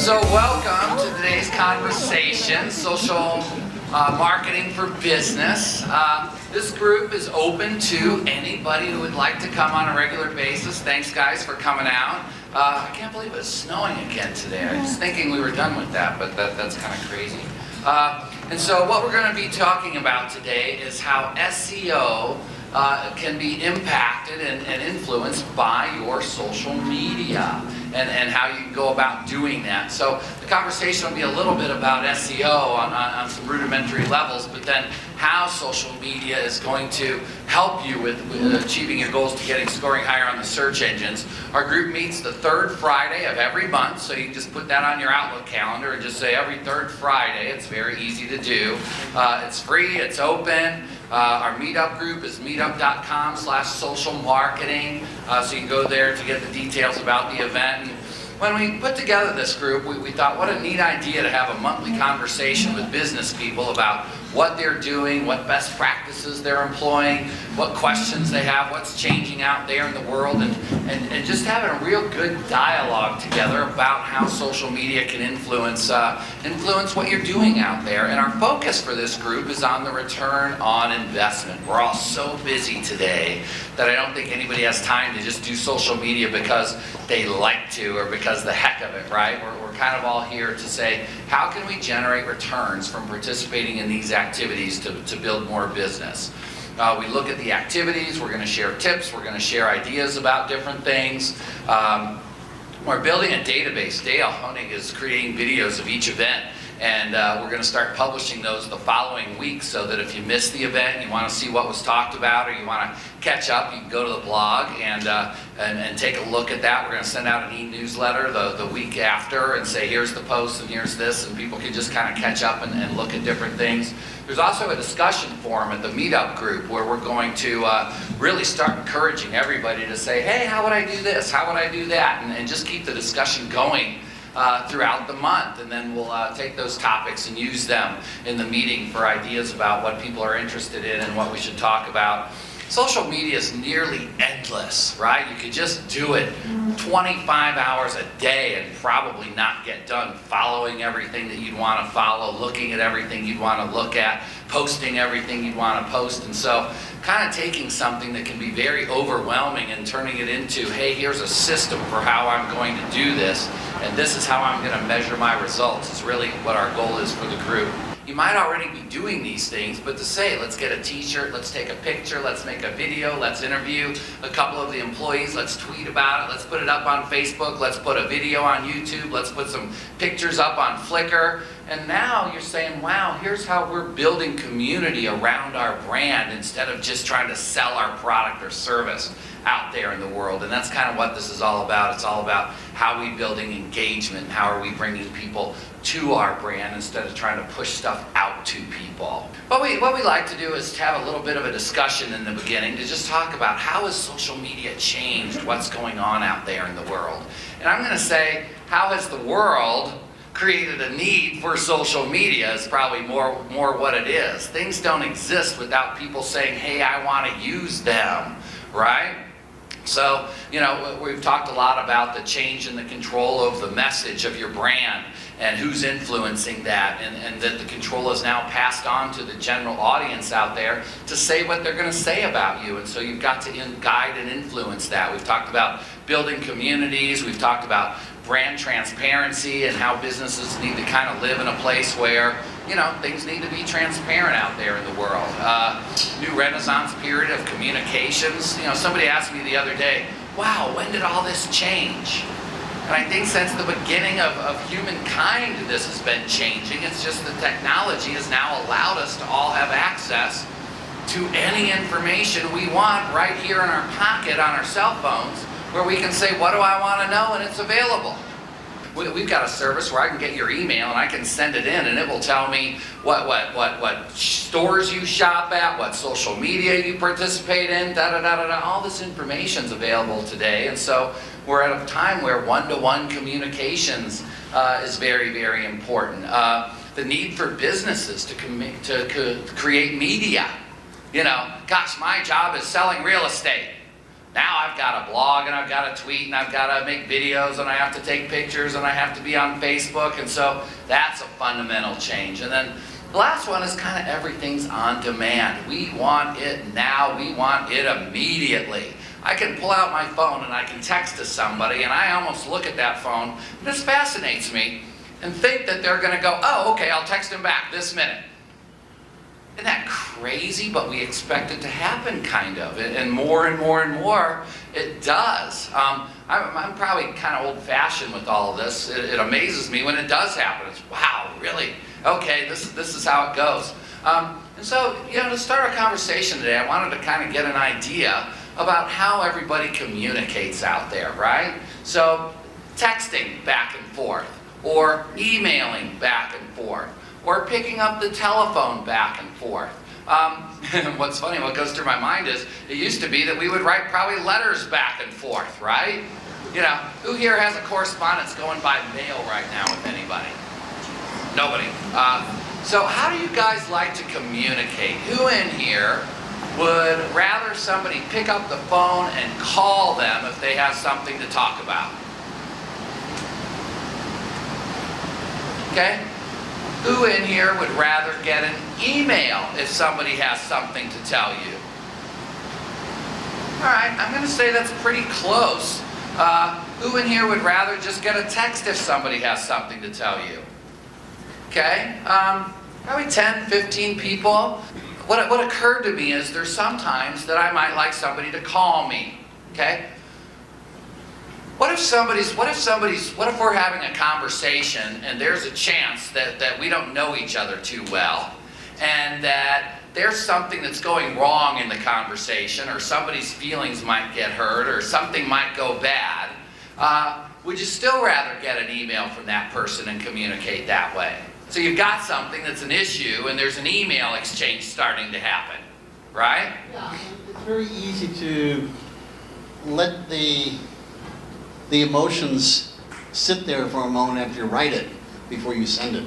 So welcome to today's conversation, social marketing for business. This group is open to anybody who would like to come on a regular basis. Thanks guys for coming out. I can't believe it's snowing again today. I was thinking we were done with that, but that's kind of crazy. And so what we're going to be talking about today is how SEO can be impacted and influenced by your social media and how you can go about doing that. So the conversation will be a little bit about SEO on some rudimentary levels, but then how social media is going to help you with achieving your goals to scoring higher on the search engines. Our group meets the third Friday of every month, so you can just put that on your Outlook calendar and just say every third Friday. It's very easy to do. It's free, it's open. Our meetup group is meetup.com/social marketing, so you can go there to get the details about the event. And when we put together this group, we thought what a neat idea to have a monthly conversation with business people about what they're doing, what best practices they're employing, what questions they have, what's changing out there in the world, and just having a real good dialogue together about how social media can influence what you're doing out there. And our focus for this group is on the return on investment. We're all so busy today that I don't think anybody has time to just do social media because they like to or because the heck of it, right? We're kind of all here to say, how can we generate returns from participating in these activities to build more business? We look at the activities, we're going to share tips, we're going to share ideas about different things. We're building a database. Dale Honig is creating videos of each event, and we're going to start publishing those the following week so that if you missed the event, you want to see what was talked about, or you want to catch up, you can go to the blog and take a look at that. We're going to send out an e-newsletter the week after and say, here's the post and here's this, and people can just kind of catch up and look at different things. There's also a discussion forum at the meetup group where we're going to really start encouraging everybody to say, hey, how would I do this? How would I do that? And just keep the discussion going throughout the month, and then we'll take those topics and use them in the meeting for ideas about what people are interested in and what we should talk about. Social media is nearly endless, right? You could just do it 25 hours a day and probably not get done following everything that you'd want to follow, looking at everything you'd want to look at, posting everything you'd want to post. And so kind of taking something that can be very overwhelming and turning it into, hey, here's a system for how I'm going to do this, and this is how I'm going to measure my results, is really what our goal is for the group. You might already be doing these things, but to say, let's get a t-shirt, let's take a picture, let's make a video, let's interview a couple of the employees, let's tweet about it, let's put it up on Facebook, let's put a video on YouTube, let's put some pictures up on Flickr. And now you're saying, wow, here's how we're building community around our brand instead of just trying to sell our product or service out there in the world. And that's kind of what this is all about. It's all about how are we building engagement, how are we bringing people to our brand instead of trying to push stuff out to people. What we like to do is to have a little bit of a discussion in the beginning to just talk about how has social media changed what's going on out there in the world. And I'm going to say, how has the world created a need for social media is probably more what it is. Things don't exist without people saying, hey, I want to use them, right? So, you know, we've talked a lot about the change in the control of the message of your brand and who's influencing that, and that the control is now passed on to the general audience out there to say what they're going to say about you. And so you've got to guide and influence that. We've talked about building communities. We've talked about brand transparency and how businesses need to kind of live in a place where, you know, things need to be transparent out there in the world. New renaissance period of communications. You know, somebody asked me the other day, wow, when did all this change? And I think since the beginning of humankind, this has been changing. It's just the technology has now allowed us to all have access to any information we want right here in our pocket on our cell phones, where we can say, what do I want to know? And it's available. We've got a service where I can get your email and I can send it in, and it will tell me what stores you shop at, what social media you participate in, da-da-da-da-da. All this information's available today. And so we're at a time where one-to-one communications is very, very important. The need for businesses to create media. You know, gosh, my job is selling real estate. Now I've got a blog, and I've got to tweet, and I've got to make videos, and I have to take pictures, and I have to be on Facebook, and so that's a fundamental change. And then the last one is kind of everything's on demand. We want it now. We want it immediately. I can pull out my phone and I can text to somebody, and I almost look at that phone. This fascinates me, and think that they're going to go, oh, okay, I'll text him back this minute. Isn't that crazy? But we expect it to happen, kind of. And more and more and more, it does. I'm probably kind of old-fashioned with all of this. It amazes me when it does happen. It's, wow, really? Okay, this is how it goes. And so, to start our conversation today, I wanted to kind of get an idea about how everybody communicates out there, right? So, texting back and forth, or emailing back and forth, or picking up the telephone back and forth. What's funny, what goes through my mind is, it used to be that we would write probably letters back and forth, right? Who here has a correspondence going by mail right now with anybody? Nobody. So how do you guys like to communicate? Who in here would rather somebody pick up the phone and call them if they have something to talk about? Okay? Who in here would rather get an email if somebody has something to tell you? All right, I'm going to say that's pretty close. Who in here would rather just get a text if somebody has something to tell you? Okay, probably 10, 15 people. What occurred to me is there's sometimes that I might like somebody to call me, okay? What if we're having a conversation and there's a chance that we don't know each other too well, and that there's something that's going wrong in the conversation, or somebody's feelings might get hurt, or something might go bad? Would you still rather get an email from that person and communicate that way? So you've got something that's an issue, and there's an email exchange starting to happen, right? Yeah, it's very easy to let the emotions sit there for a moment after you write it before you send it.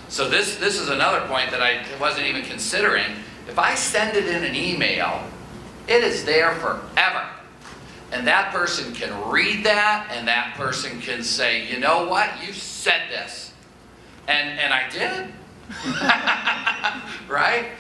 So this is another point that I wasn't even considering. If I send it in an email, it is there forever. And that person can read that, and that person can say, you know what, you said this. And I did. Right?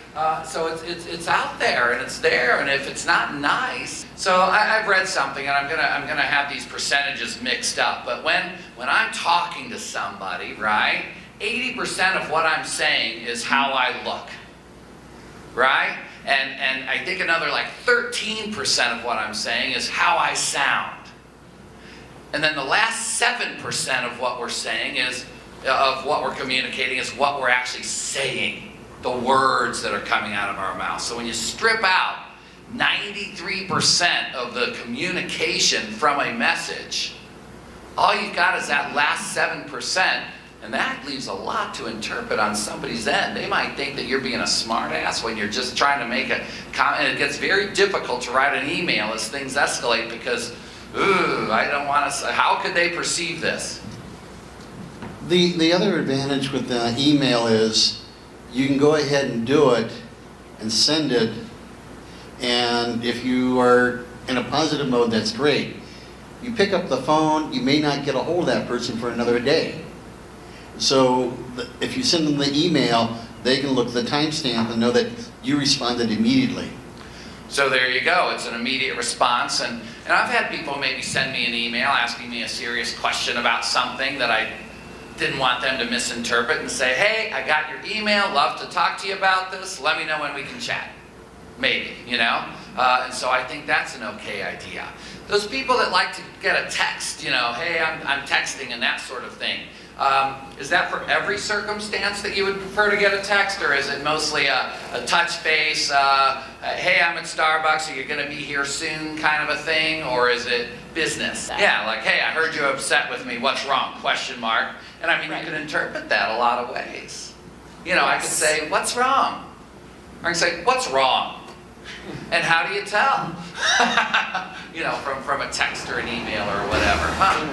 So it's out there, and it's there, and if it's not nice. So I've read something, and I'm gonna have these percentages mixed up. But when I'm talking to somebody, right, 80% of what I'm saying is how I look, right? And I think another like 13% of what I'm saying is how I sound. And then the last 7% of what we're saying of what we're communicating is what we're actually saying, the words that are coming out of our mouth. So when you strip out 93% of the communication from a message, all you've got is that last 7%, and that leaves a lot to interpret on somebody's end. They might think that you're being a smartass when you're just trying to make a comment. And it gets very difficult to write an email as things escalate because, I don't want to, how could they perceive this? The other advantage with the email is you can go ahead and do it and send it, and if you are in a positive mode, that's great. You pick up the phone, you may not get a hold of that person for another day. So if you send them the email, they can look at the timestamp and know that you responded immediately. So there you go, it's an immediate response. And I've had people maybe send me an email asking me a serious question about something that I didn't want them to misinterpret, and say, hey, I got your email, love to talk to you about this, let me know when we can chat. Maybe, and so I think that's an okay idea. Those people that like to get a text, hey, I'm texting and that sort of thing. Is that for every circumstance that you would prefer to get a text, or is it mostly a touch base, hey, I'm at Starbucks, are you going to be here soon kind of a thing, or is it business? Yeah, like, hey, I heard you're upset with me, what's wrong, question mark. And I mean, you can interpret that a lot of ways. I could say, what's wrong? Or I can say, what's wrong? And how do you tell? From a text or an email or whatever, huh?